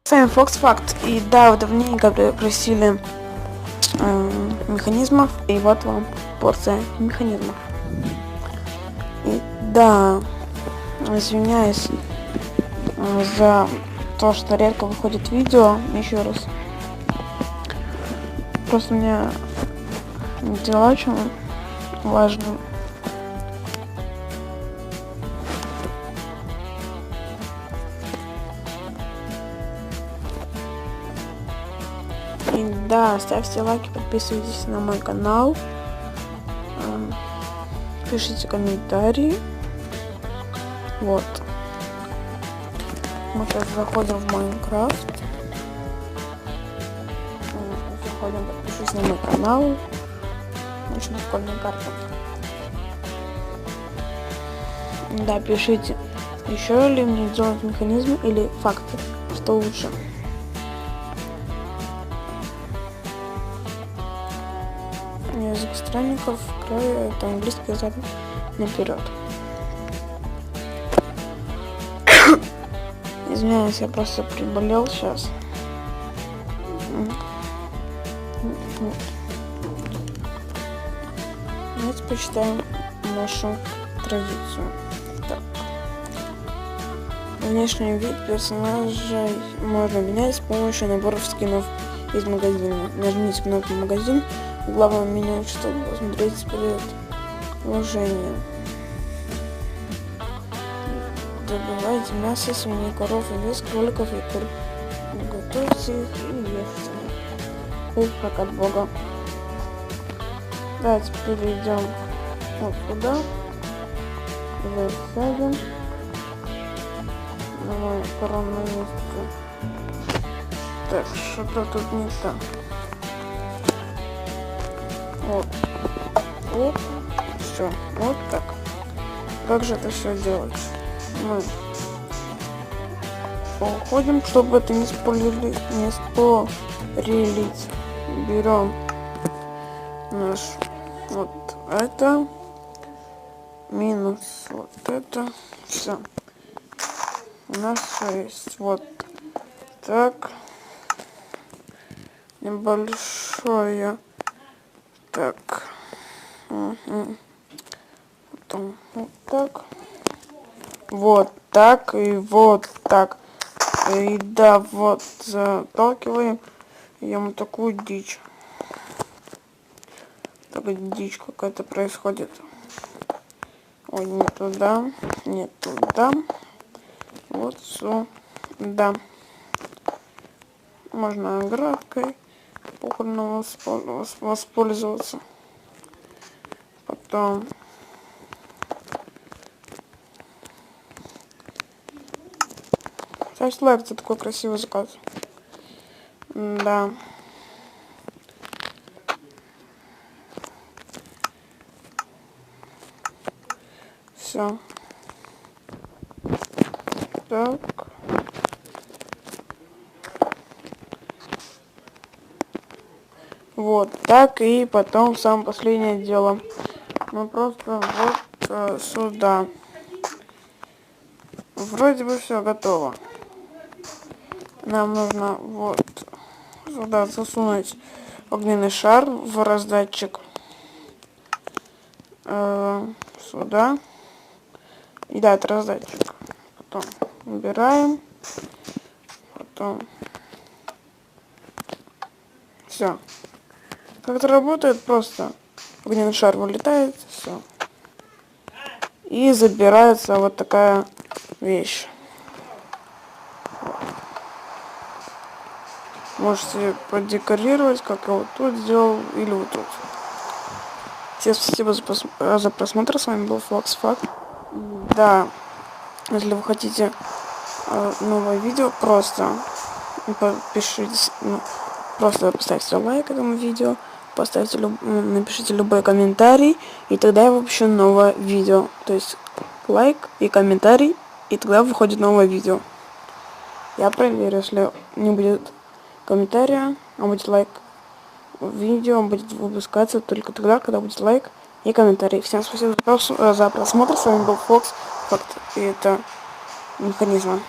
С вами Fox Fact. И да, вы давненько просили механизмов, и вот вам порция механизмов. И да, извиняюсь за то, что редко выходит видео, еще раз. Просто у меня дела очень важные. И да, ставьте лайки, подписывайтесь на мой канал, пишите комментарии. Вот. Мы сейчас заходим в Майнкрафт. Заходим, подпишись на мой канал. Очень прикольная карта. Да, пишите, еще ли мне делать механизмы или факты, что лучше. Язык странников, край, это английский язык наперед. Извиняюсь, я просто приболел сейчас. Давайте почитаем нашу традицию. Так. Внешний вид персонажа можно менять с помощью наборов скинов из магазина. Нажмите кнопку «Магазин» в главном меню, чтобы посмотреть предложение. Добывайте мясо, свиней, коров, овец, кроликов и кур. Готовьте их и ешьте. Ух, как от Бога. Давайте перейдем вот сюда. Засядем на мое коронное место. Так, что-то тут не так. Вот. Вот. Все. Вот так. Как же это все делать? Мы уходим, чтобы это не спойлерить. Берем наш вот это минус вот это. Все. У нас все есть. Вот так. Небольшое. Так. Потом вот так. Вот так и вот так. И да, вот заталкиваем. Ему такую дичь. Такая дичь какая-то происходит. Ой, не туда. Не туда. Вот сюда. Можно графкой походно воспользоваться. Потом ставьте лайк за такой красивый заказ. Да. Все. Так. Вот так, и потом самое последнее дело. Мы просто вот сюда. Вроде бы все готово. Нам нужно вот сюда засунуть огненный шар в раздатчик. Сюда. И да, это раздатчик. Потом убираем. Потом. Все. Как это работает? Просто огненный шар вылетает. Все. И забирается вот такая вещь. Можете подекорировать, как я вот тут сделал, или вот тут. Всем спасибо за просмотр. С вами был Fox Fact. Да, если вы хотите новое видео, просто подпишитесь, просто поставьте лайк этому видео, напишите любой комментарий, и тогда я выпущу новое видео. То есть лайк и комментарий, и тогда выходит новое видео. Я проверю, если не будет комментария, а будет лайк, видео будет выпускаться только тогда, когда будет лайк и комментарий. Всем спасибо за просмотр. С вами был Fox Fact, и это механизмы.